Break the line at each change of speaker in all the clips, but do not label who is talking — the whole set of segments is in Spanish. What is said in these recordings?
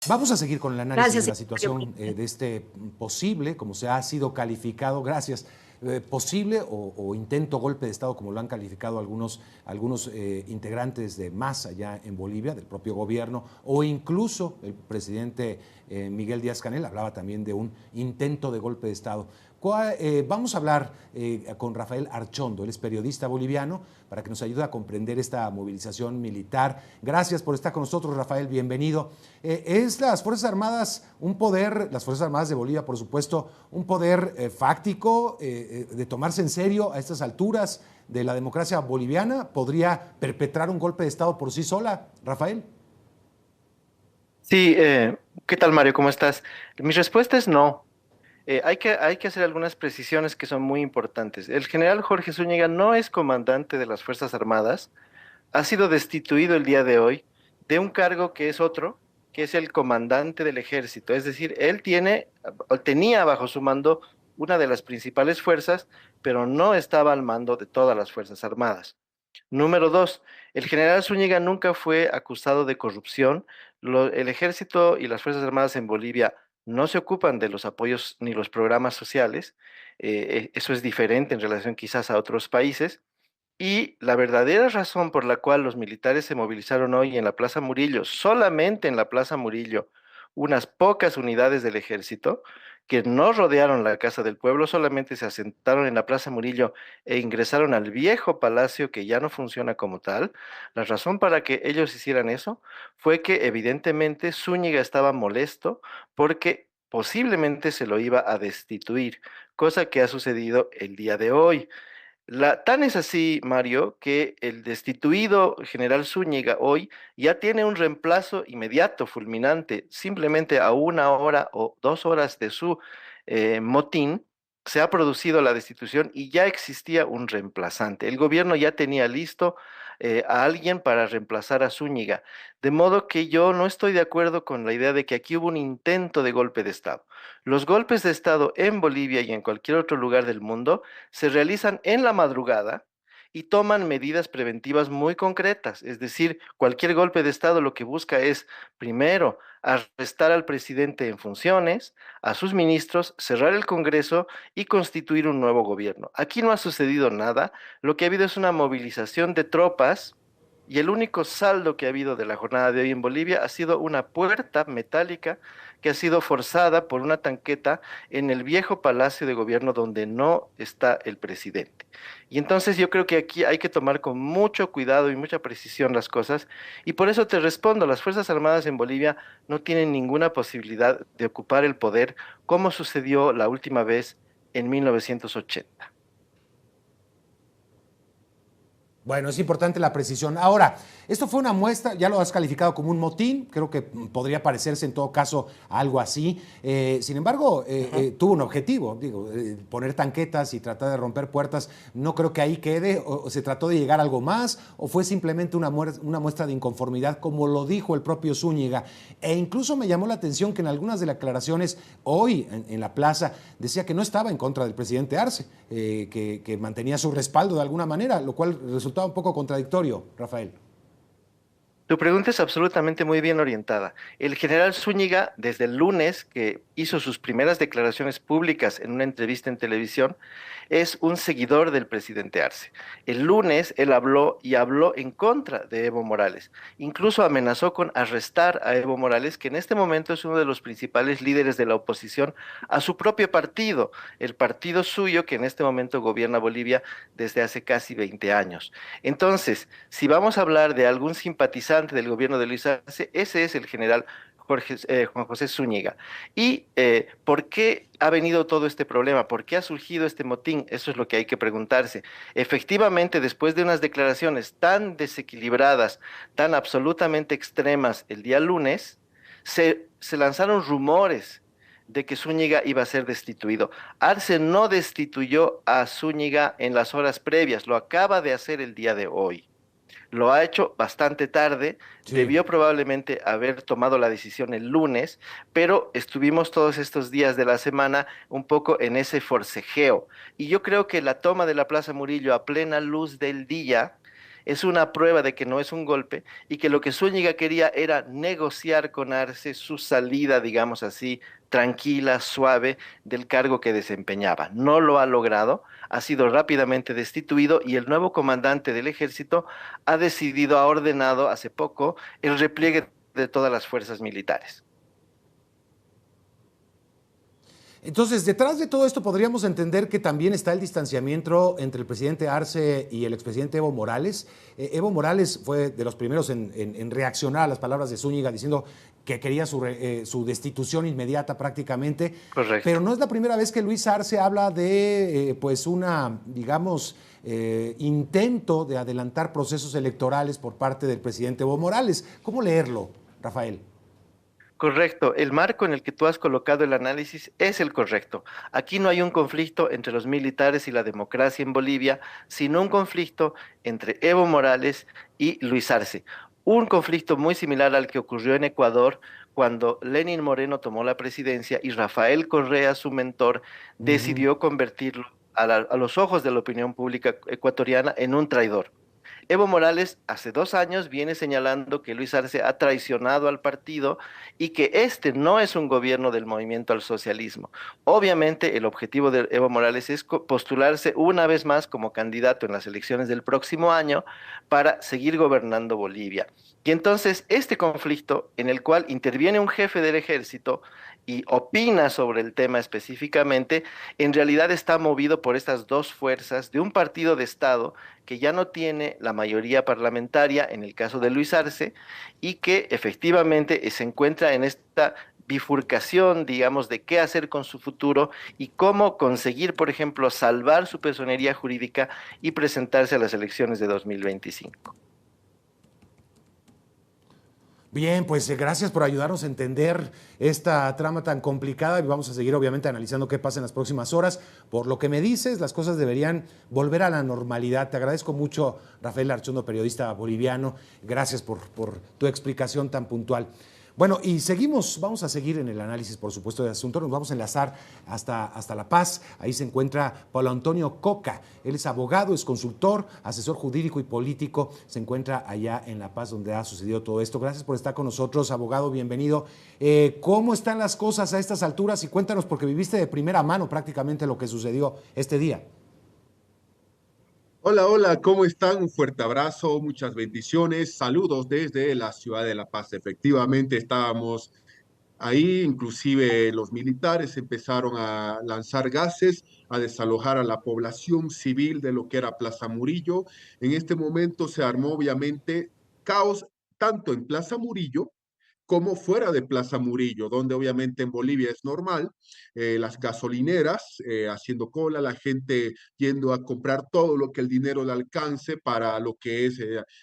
Vamos a seguir con el análisis de
Gracias.
la situación de este posible, como se ha sido calificado, gracias, posible o intento golpe de Estado, como lo han calificado algunos integrantes de MAS allá en Bolivia, del propio gobierno, o incluso el presidente Miguel Díaz-Canel hablaba también de un intento de golpe de Estado. Vamos a hablar con Rafael Archondo, él es periodista boliviano, para que nos ayude a comprender esta movilización militar. Gracias por estar con nosotros, Rafael, bienvenido. ¿Es las Fuerzas Armadas un poder, las Fuerzas Armadas de Bolivia, por supuesto, un poder fáctico de tomarse en serio a estas alturas de la democracia boliviana? ¿Podría perpetrar un golpe de Estado por sí sola, Rafael?
Sí, ¿qué tal, Mario? ¿Cómo estás? Mi respuesta es no. Hay que hacer algunas precisiones que son muy importantes. El general Jorge Zúñiga no es comandante de las Fuerzas Armadas, ha sido destituido el día de hoy de un cargo que es otro, que es el comandante del ejército. Es decir, él tiene o tenía bajo su mando una de las principales fuerzas, pero no estaba al mando de todas las Fuerzas Armadas. Número dos, el general Zúñiga nunca fue acusado de corrupción. El ejército y las Fuerzas Armadas en Bolivia no se ocupan de los apoyos ni los programas sociales. Eso es diferente en relación quizás a otros países. Y la verdadera razón por la cual los militares se movilizaron hoy en la Plaza Murillo, solamente en la Plaza Murillo, unas pocas unidades del ejército que no rodearon la Casa del Pueblo, solamente se asentaron en la Plaza Murillo e ingresaron al viejo palacio que ya no funciona como tal. La razón para que ellos hicieran eso fue que evidentemente Zúñiga estaba molesto porque posiblemente se lo iba a destituir, cosa que ha sucedido el día de hoy. Tan es así, Mario, que el destituido general Zúñiga hoy ya tiene un reemplazo inmediato, fulminante, simplemente a 1 hora o 2 horas de su motín. Se ha producido la destitución y ya existía un reemplazante. El gobierno ya tenía listo a alguien para reemplazar a Zúñiga. De modo que yo no estoy de acuerdo con la idea de que aquí hubo un intento de golpe de Estado. Los golpes de Estado en Bolivia y en cualquier otro lugar del mundo se realizan en la madrugada y toman medidas preventivas muy concretas. Es decir, cualquier golpe de Estado lo que busca es, primero, arrestar al presidente en funciones, a sus ministros, cerrar el Congreso y constituir un nuevo gobierno. Aquí no ha sucedido nada. Lo que ha habido es una movilización de tropas. Y el único saldo que ha habido de la jornada de hoy en Bolivia ha sido una puerta metálica que ha sido forzada por una tanqueta en el viejo palacio de gobierno donde no está el presidente. Y entonces yo creo que aquí hay que tomar con mucho cuidado y mucha precisión las cosas. Y por eso te respondo, las Fuerzas Armadas en Bolivia no tienen ninguna posibilidad de ocupar el poder como sucedió la última vez en 1980.
Bueno, es importante la precisión. Ahora, esto fue una muestra, ya lo has calificado como un motín, creo que podría parecerse en todo caso a algo así. Sin embargo, tuvo un objetivo, digo, poner tanquetas y tratar de romper puertas. No creo que ahí quede, o se trató de llegar a algo más, o fue simplemente una muestra de inconformidad, como lo dijo el propio Zúñiga. E incluso me llamó la atención que en algunas de las declaraciones hoy en la plaza decía que no estaba en contra del presidente Arce, que mantenía su respaldo de alguna manera, lo cual resultaba un poco contradictorio, Rafael.
Tu pregunta es absolutamente muy bien orientada. El general Zúñiga, desde el lunes que hizo sus primeras declaraciones públicas en una entrevista en televisión, es un seguidor del presidente Arce. El lunes él habló y habló en contra de Evo Morales. Incluso amenazó con arrestar a Evo Morales, que en este momento es uno de los principales líderes de la oposición a su propio partido, el partido suyo que en este momento gobierna Bolivia desde hace casi 20 años. Entonces, si vamos a hablar de algún simpatizante del gobierno de Luis Arce, ese es el general Juan José Zúñiga. ¿Y por qué ha venido todo este problema? ¿Por qué ha surgido este motín? Eso es lo que hay que preguntarse. Efectivamente, después de unas declaraciones tan desequilibradas, tan absolutamente extremas el día lunes, se lanzaron rumores de que Zúñiga iba a ser destituido. Arce no destituyó a Zúñiga en las horas previas, lo acaba de hacer el día de hoy. Lo ha hecho bastante tarde,
Sí.
debió probablemente haber tomado la decisión el lunes, pero estuvimos todos estos días de la semana un poco en ese forcejeo. Y yo creo que la toma de la Plaza Murillo a plena luz del día es una prueba de que no es un golpe y que lo que Zúñiga quería era negociar con Arce su salida, digamos así, tranquila, suave del cargo que desempeñaba. No lo ha logrado, ha sido rápidamente destituido y el nuevo comandante del ejército ha ordenado hace poco el repliegue de todas las fuerzas militares.
Entonces, detrás de todo esto podríamos entender que también está el distanciamiento entre el presidente Arce y el expresidente Evo Morales. Evo Morales fue de los primeros en reaccionar a las palabras de Zúñiga diciendo que quería su destitución inmediata prácticamente, pero
Correcto.
no es la primera vez que Luis Arce habla de pues una, digamos, intento de adelantar procesos electorales por parte del presidente Evo Morales. ¿Cómo leerlo, Rafael?
Correcto, el marco en el que tú has colocado el análisis es el correcto. Aquí no hay un conflicto entre los militares y la democracia en Bolivia, sino un conflicto entre Evo Morales y Luis Arce. Un conflicto muy similar al que ocurrió en Ecuador cuando Lenín Moreno tomó la presidencia y Rafael Correa, su mentor,
Uh -huh.
decidió convertirlo a los ojos de la opinión pública ecuatoriana en un traidor. Evo Morales hace 2 años viene señalando que Luis Arce ha traicionado al partido y que este no es un gobierno del movimiento al socialismo. Obviamente, el objetivo de Evo Morales es postularse una vez más como candidato en las elecciones del próximo año para seguir gobernando Bolivia. Y entonces, este conflicto en el cual interviene un jefe del ejército y opina sobre el tema específicamente, en realidad está movido por estas dos fuerzas de un partido de Estado que ya no tiene la mayoría parlamentaria en el caso de Luis Arce y que efectivamente se encuentra en esta bifurcación, digamos, de qué hacer con su futuro y cómo conseguir, por ejemplo, salvar su personería jurídica y presentarse a las elecciones de 2025.
Bien, pues gracias por ayudarnos a entender esta trama tan complicada y vamos a seguir obviamente analizando qué pasa en las próximas horas. Por lo que me dices, las cosas deberían volver a la normalidad. Te agradezco mucho, Rafael Archondo, periodista boliviano. Gracias por tu explicación tan puntual. Bueno, y seguimos, vamos a seguir en el análisis, por supuesto, del asunto. Nos vamos a enlazar hasta La Paz. Ahí se encuentra Paulo Antonio Coca. Él es abogado, es consultor, asesor jurídico y político. Se encuentra allá en La Paz, donde ha sucedido todo esto. Gracias por estar con nosotros, abogado, bienvenido. ¿Cómo están las cosas a estas alturas? Y cuéntanos, porque viviste de primera mano prácticamente lo que sucedió este día.
Hola, hola, ¿cómo están? Un fuerte abrazo, muchas bendiciones, saludos desde la ciudad de La Paz. Efectivamente, estábamos ahí, inclusive los militares empezaron a lanzar gases, a desalojar a la población civil de lo que era Plaza Murillo. En este momento se armó obviamente caos tanto en Plaza Murillo como fuera de Plaza Murillo, donde obviamente en Bolivia es normal, las gasolineras haciendo cola, la gente yendo a comprar todo lo que el dinero le alcance para lo que es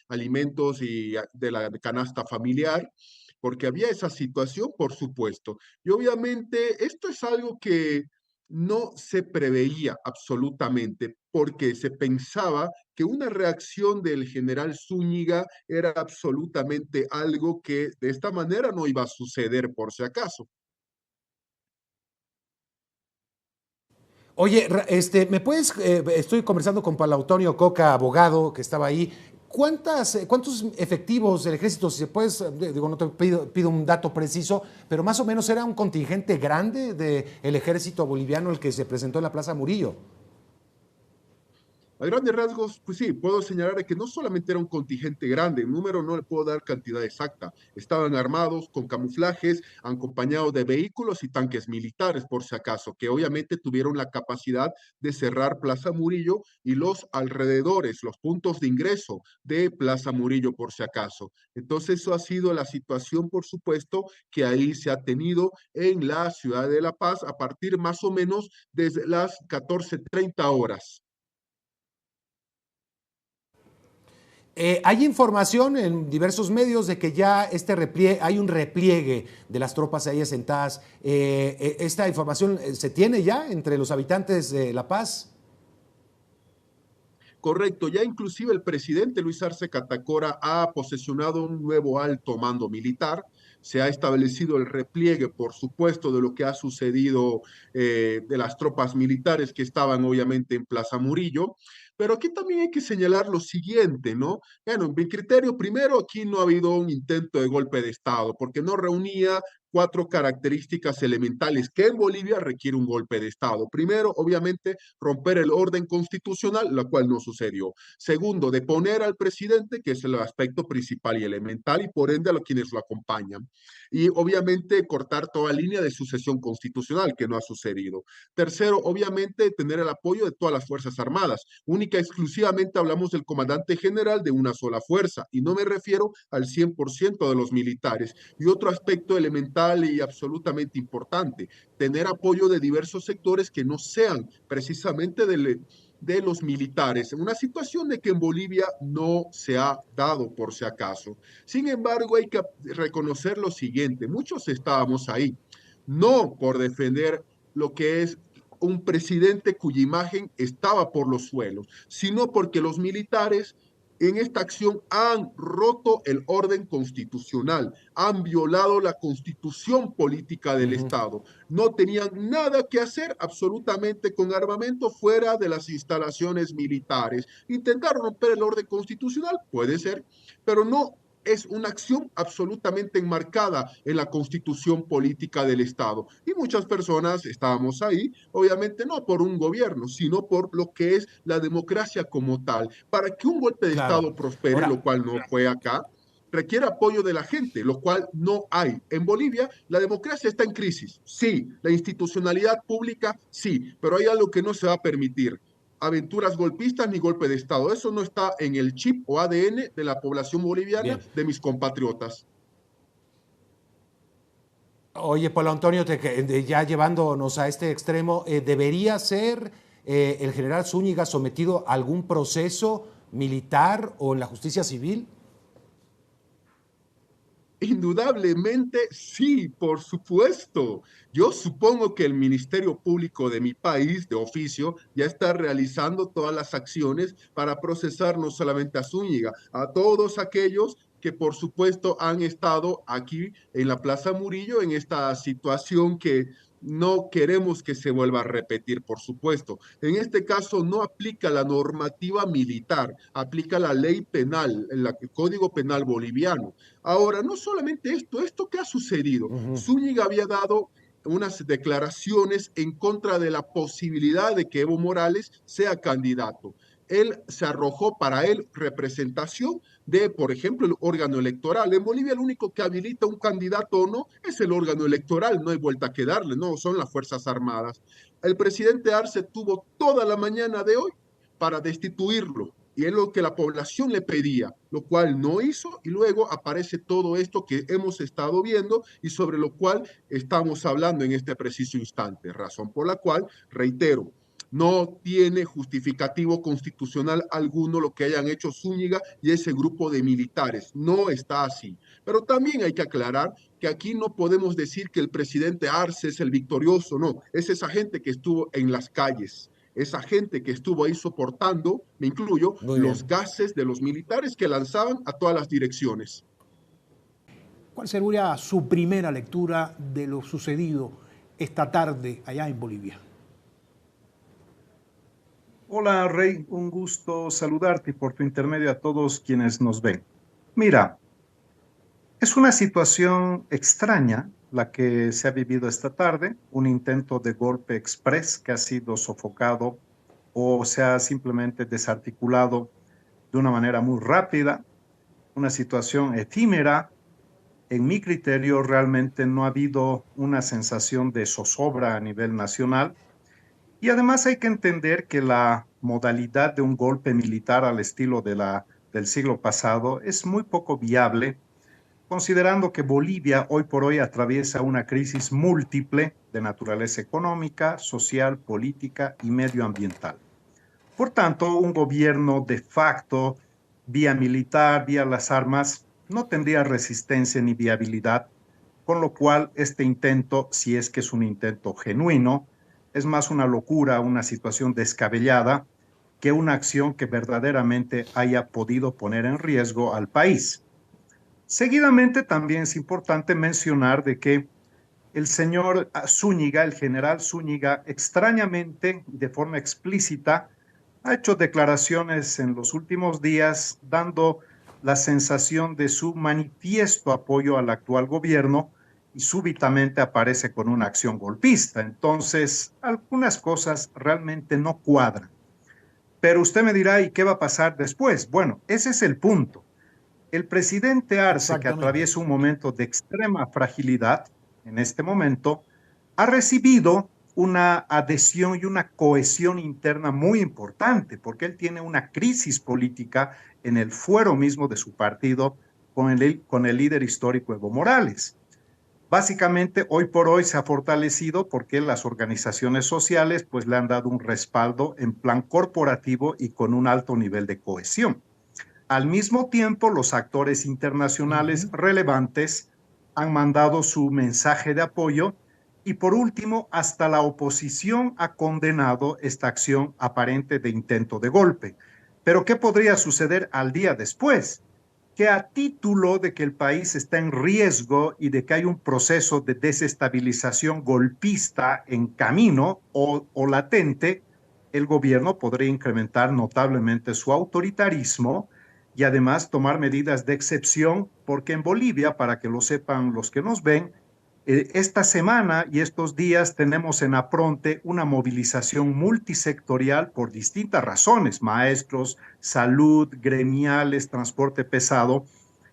alimentos y de la canasta familiar, porque había esa situación, por supuesto. Y obviamente esto es algo que no se preveía absolutamente, porque se pensaba que una reacción del general Zúñiga era absolutamente algo que de esta manera no iba a suceder por si acaso.
Oye, ¿me puedes? Estoy conversando con Paulo Antonio Coca, abogado, que estaba ahí. ¿Cuántos efectivos del ejército, si se puedes, digo, no te pido un dato preciso, pero más o menos era un contingente grande del ejército boliviano el que se presentó en la Plaza Murillo?
A grandes rasgos, pues sí, puedo señalar que no solamente era un contingente grande, en número no le puedo dar cantidad exacta. Estaban armados con camuflajes, acompañados de vehículos y tanques militares, por si acaso, que obviamente tuvieron la capacidad de cerrar Plaza Murillo y los alrededores, los puntos de ingreso de Plaza Murillo, por si acaso. Entonces, eso ha sido la situación, por supuesto, que ahí se ha tenido en la ciudad de La Paz a partir más o menos desde las 14:30 horas.
Hay información en diversos medios de que ya hay un repliegue de las tropas ahí asentadas. ¿Esta información se tiene ya entre los habitantes de La Paz?
Correcto, ya inclusive el presidente Luis Arce Catacora ha posesionado un nuevo alto mando militar. se ha establecido el repliegue, por supuesto, de lo que ha sucedido de las tropas militares que estaban obviamente en Plaza Murillo. Pero aquí también hay que señalar lo siguiente, ¿no? Bueno, en mi criterio, primero, aquí no ha habido un intento de golpe de Estado, porque no reunía cuatro características elementales que en Bolivia requiere un golpe de Estado. Primero, obviamente, romper el orden constitucional, la cual no sucedió. Segundo, deponer al presidente, que es el aspecto principal y elemental, y por ende a los quienes lo acompañan. Y obviamente cortar toda línea de sucesión constitucional, que no ha sucedido. Tercero, obviamente, tener el apoyo de todas las Fuerzas Armadas. Única y exclusivamente hablamos del comandante general de una sola fuerza, y no me refiero al 100% de los militares. Y otro aspecto elemental y absolutamente importante, tener apoyo de diversos sectores que no sean precisamente de los militares, en una situación de que en Bolivia no se ha dado por si acaso. Sin embargo, hay que reconocer lo siguiente, muchos estábamos ahí, no por defender lo que es un presidente cuya imagen estaba por los suelos, sino porque los militares en esta acción han roto el orden constitucional, han violado la constitución política del Estado. No tenían nada que hacer absolutamente con armamento fuera de las instalaciones militares. Intentaron romper el orden constitucional, puede ser, pero no es una acción absolutamente enmarcada en la constitución política del Estado. Y muchas personas estábamos ahí, obviamente no por un gobierno, sino por lo que es la democracia como tal. Para que un golpe de
Claro.
Estado prospere,
Ahora,
lo cual no fue acá, requiere apoyo de la gente, lo cual no hay. En Bolivia, la democracia está en crisis, sí, la institucionalidad pública, sí, pero hay algo que no se va a permitir: aventuras golpistas ni golpe de Estado. Eso no está en el chip o ADN de la población boliviana,
bien.
de mis compatriotas.
Oye, Pablo Antonio, ya llevándonos a este extremo, ¿debería ser el general Zúñiga sometido a algún proceso militar o en la justicia civil?
Indudablemente sí, por supuesto. Yo supongo que el Ministerio Público de mi país, de oficio, ya está realizando todas las acciones para procesar no solamente a Zúñiga, a todos aquellos que por supuesto han estado aquí en la Plaza Murillo en esta situación que no queremos que se vuelva a repetir, por supuesto. En este caso no aplica la normativa militar, aplica la ley penal, el Código Penal boliviano. Ahora, no solamente esto que ha sucedido, Zúñiga había dado unas declaraciones en contra de la posibilidad de que Evo Morales sea candidato. Él se arrojó para él representación de, por ejemplo, el órgano electoral. En Bolivia el único que habilita un candidato o no es el órgano electoral, no hay vuelta que darle, no, son las Fuerzas Armadas. El presidente Arce tuvo toda la mañana de hoy para destituirlo, y es lo que la población le pedía, lo cual no hizo, y luego aparece todo esto que hemos estado viendo y sobre lo cual estamos hablando en este preciso instante, razón por la cual, reitero, no tiene justificativo constitucional alguno lo que hayan hecho Zúñiga y ese grupo de militares. No está así. Pero también hay que aclarar que aquí no podemos decir que el presidente Arce es el victorioso, no, es esa gente que estuvo en las calles, esa gente que estuvo ahí soportando, me incluyo,
Muy bien.
los gases de los militares que lanzaban a todas las direcciones.
¿Cuál sería su primera lectura de lo sucedido esta tarde allá en Bolivia?
Hola, Rey, un gusto saludarte y por tu intermedio a todos quienes nos ven. Mira, es una situación extraña la que se ha vivido esta tarde, un intento de golpe express que ha sido sofocado o se ha simplemente desarticulado de una manera muy rápida, una situación efímera. En mi criterio, realmente no ha habido una sensación de zozobra a nivel nacional. Y además hay que entender que la modalidad de un golpe militar al estilo del siglo pasado es muy poco viable, considerando que Bolivia hoy por hoy atraviesa una crisis múltiple de naturaleza económica, social, política y medioambiental. Por tanto, un gobierno de facto, vía militar, vía las armas, no tendría resistencia ni viabilidad, con lo cual este intento, si es que es un intento genuino, es más una locura, una situación descabellada, que una acción que verdaderamente haya podido poner en riesgo al país. Seguidamente también es importante mencionar de que el señor Zúñiga, el general Zúñiga, extrañamente, de forma explícita, ha hecho declaraciones en los últimos días dando la sensación de su manifiesto apoyo al actual gobierno y súbitamente aparece con una acción golpista. Entonces, algunas cosas realmente no cuadran. Pero usted me dirá, ¿y qué va a pasar después? Bueno, ese es el punto. El presidente Arce, que
Exactamente.
atraviesa un momento de extrema fragilidad en este momento, ha recibido una adhesión y una cohesión interna muy importante, porque él tiene una crisis política en el fuero mismo de su partido con el líder histórico Evo Morales. Básicamente, hoy por hoy se ha fortalecido porque las organizaciones sociales pues le han dado un respaldo en plan corporativo y con un alto nivel de cohesión. Al mismo tiempo, los actores internacionales relevantes han mandado su mensaje de apoyo y por último, hasta la oposición ha condenado esta acción aparente de intento de golpe. Pero ¿qué podría suceder al día después? Que a título de que el país está en riesgo y de que hay un proceso de desestabilización golpista en camino o latente, el gobierno podría incrementar notablemente su autoritarismo y además tomar medidas de excepción, porque en Bolivia, para que lo sepan los que nos ven, esta semana y estos días tenemos en Apronte una movilización multisectorial por distintas razones, maestros, salud, gremiales, transporte pesado,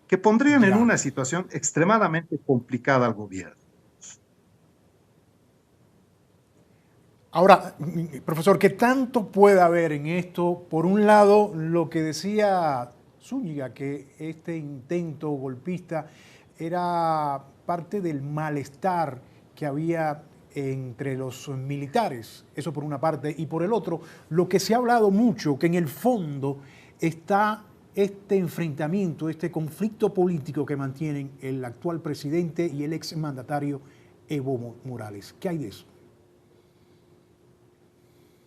que pondrían en
Ya.
una situación extremadamente complicada al gobierno.
Ahora, profesor, ¿qué tanto puede haber en esto? Por un lado, lo que decía Zúñiga, que este intento golpista era parte del malestar que había entre los militares, eso por una parte, y por el otro, lo que se ha hablado mucho, que en el fondo está este enfrentamiento, este conflicto político que mantienen el actual presidente y el exmandatario Evo Morales. ¿Qué hay de eso?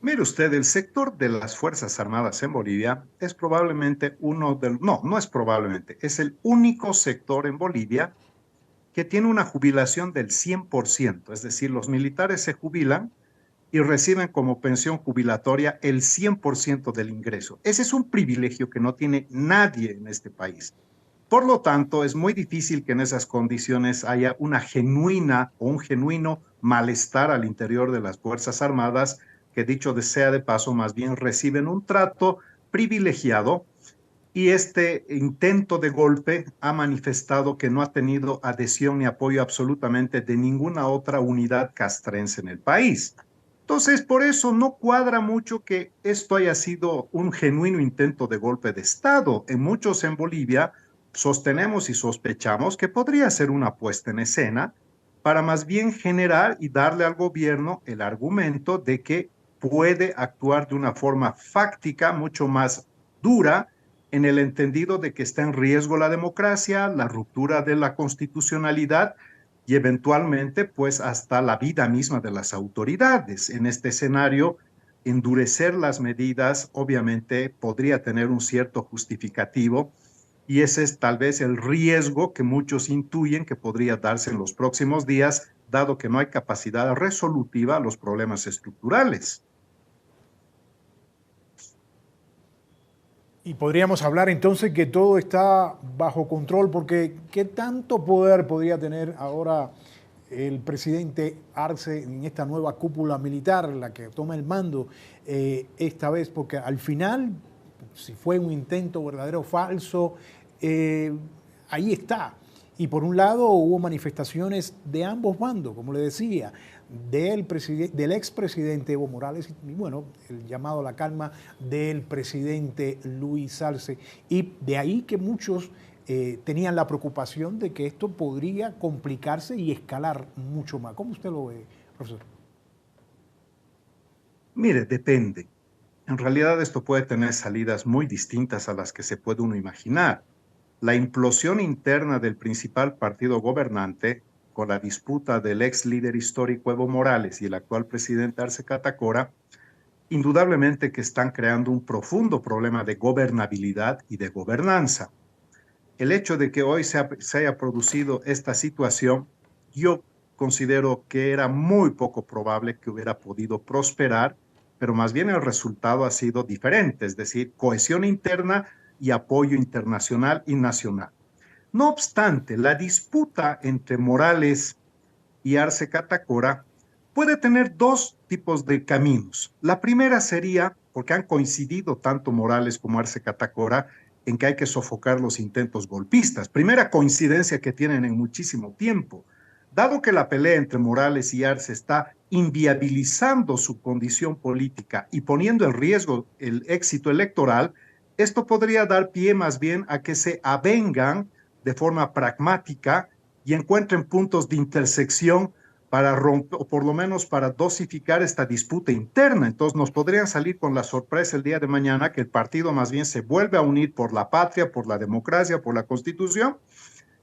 Mire usted, el sector de las Fuerzas Armadas en Bolivia es probablemente no es probablemente, es el único sector en Bolivia que tiene una jubilación del 100%, es decir, los militares se jubilan y reciben como pensión jubilatoria el 100% del ingreso. Ese es un privilegio que no tiene nadie en este país. Por lo tanto, es muy difícil que en esas condiciones haya una genuina o un genuino malestar al interior de las Fuerzas Armadas, que dicho sea de paso, más bien reciben un trato privilegiado y este intento de golpe ha manifestado que no ha tenido adhesión ni apoyo absolutamente de ninguna otra unidad castrense en el país. Entonces, por eso no cuadra mucho que esto haya sido un genuino intento de golpe de Estado. En muchos en Bolivia sostenemos y sospechamos que podría ser una puesta en escena para más bien generar y darle al gobierno el argumento de que puede actuar de una forma fáctica mucho más dura en el entendido de que está en riesgo la democracia, la ruptura de la constitucionalidad y eventualmente pues hasta la vida misma de las autoridades. En este escenario, endurecer las medidas obviamente podría tener un cierto justificativo y ese es tal vez el riesgo que muchos intuyen que podría darse en los próximos días, dado que no hay capacidad resolutiva a los problemas estructurales.
Y podríamos hablar entonces que todo está bajo control, porque ¿qué tanto poder podría tener ahora el presidente Arce en esta nueva cúpula militar, la que toma el mando esta vez? Porque al final, si fue un intento verdadero o falso, ahí está. Y por un lado hubo manifestaciones de ambos bandos, como le decía, del expresidente Evo Morales y bueno, el llamado a la calma del presidente Luis Arce. Y de ahí que muchos tenían la preocupación de que esto podría complicarse y escalar mucho más. ¿Cómo usted lo ve, profesor?
Mire, depende. En realidad esto puede tener salidas muy distintas a las que se puede uno imaginar. La implosión interna del principal partido gobernante, con la disputa del ex líder histórico Evo Morales y el actual presidente Arce Catacora, indudablemente que están creando un profundo problema de gobernabilidad y de gobernanza. el hecho de que hoy se haya producido esta situación, yo considero que era muy poco probable que hubiera podido prosperar, pero más bien el resultado ha sido diferente, es decir, cohesión interna y apoyo internacional y nacional. No obstante, la disputa entre Morales y Arce Catacora puede tener dos tipos de caminos. La primera sería, porque han coincidido tanto Morales como Arce Catacora, en que hay que sofocar los intentos golpistas. Primera coincidencia que tienen en muchísimo tiempo. Dado que la pelea entre Morales y Arce está inviabilizando su condición política y poniendo en riesgo el éxito electoral, esto podría dar pie más bien a que se avengan de forma pragmática y encuentren puntos de intersección para romper, o por lo menos para dosificar esta disputa interna. Entonces nos podrían salir con la sorpresa el día de mañana que el partido más bien se vuelve a unir por la patria, por la democracia, por la Constitución,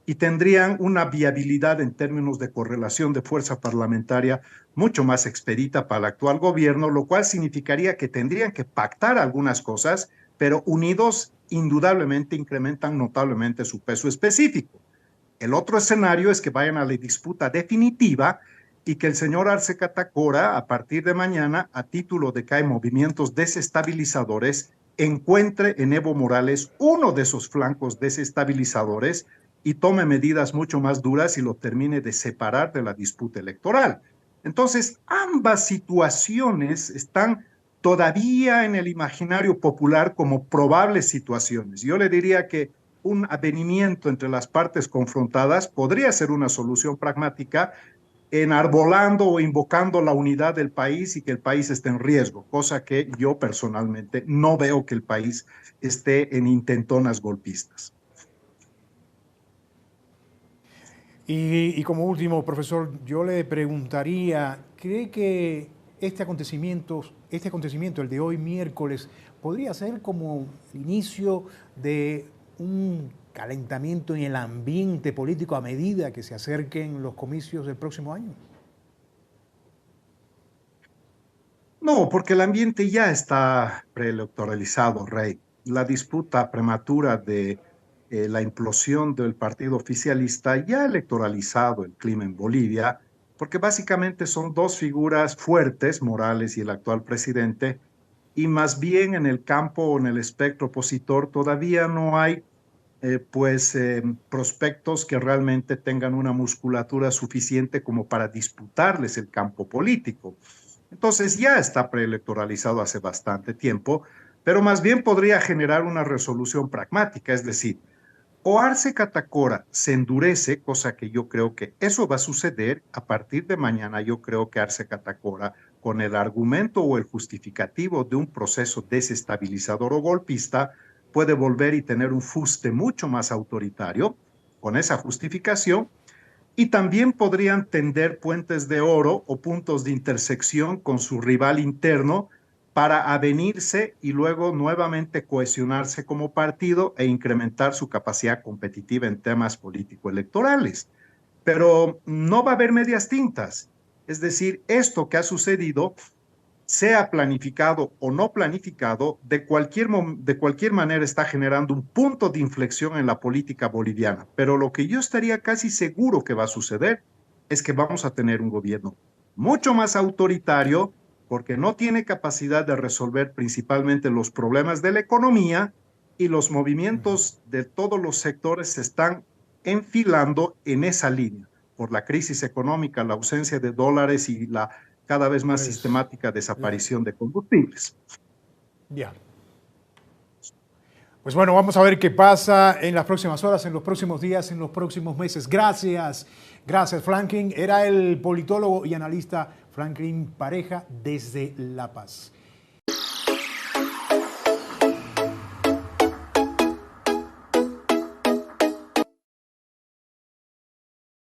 y tendrían una viabilidad en términos de correlación de fuerza parlamentaria mucho más expedita para el actual gobierno, lo cual significaría que tendrían que pactar algunas cosas, pero unidos indudablemente incrementan notablemente su peso específico. El otro escenario es que vayan a la disputa definitiva y que el señor Arce Catacora, a partir de mañana, a título de que hay movimientos desestabilizadores, encuentre en Evo Morales uno de esos flancos desestabilizadores y tome medidas mucho más duras y lo termine de separar de la disputa electoral. Entonces, ambas situaciones están todavía en el imaginario popular como probables situaciones. Yo le diría que un avenimiento entre las partes confrontadas podría ser una solución pragmática, enarbolando o invocando la unidad del país y que el país esté en riesgo, cosa que yo personalmente no veo que el país esté en intentonas golpistas.
Y como último, profesor, yo le preguntaría, ¿cree que este acontecimiento, el de hoy miércoles, podría ser como el inicio de un calentamiento en el ambiente político a medida que se acerquen los comicios del próximo año?
No, porque el ambiente ya está preelectoralizado, Rey. La disputa prematura de la implosión del partido oficialista ya ha electoralizado el clima en Bolivia, porque básicamente son dos figuras fuertes, Morales y el actual presidente, y más bien en el campo o en el espectro opositor todavía no hay prospectos que realmente tengan una musculatura suficiente como para disputarles el campo político. Entonces ya está preelectoralizado hace bastante tiempo, pero más bien podría generar una resolución pragmática, es decir, o Arce Catacora se endurece, cosa que yo creo que eso va a suceder a partir de mañana. Yo creo que Arce Catacora, con el argumento o el justificativo de un proceso desestabilizador o golpista, puede volver y tener un fuste mucho más autoritario con esa justificación, y también podrían tender puentes de oro o puntos de intersección con su rival interno para avenirse y luego nuevamente cohesionarse como partido e incrementar su capacidad competitiva en temas político-electorales. Pero no va a haber medias tintas. Es decir, esto que ha sucedido, sea planificado o no planificado, de cualquier manera está generando un punto de inflexión en la política boliviana. Pero lo que yo estaría casi seguro que va a suceder es que vamos a tener un gobierno mucho más autoritario, porque no tiene capacidad de resolver principalmente los problemas de la economía, y los movimientos de todos los sectores se están enfilando en esa línea por la crisis económica, la ausencia de dólares y la cada vez más sistemática desaparición de combustibles.
Ya. Pues bueno, vamos a ver qué pasa en las próximas horas, en los próximos días, en los próximos meses. Gracias. Gracias, Franklin. Era el politólogo y analista Franklin Pareja desde La Paz.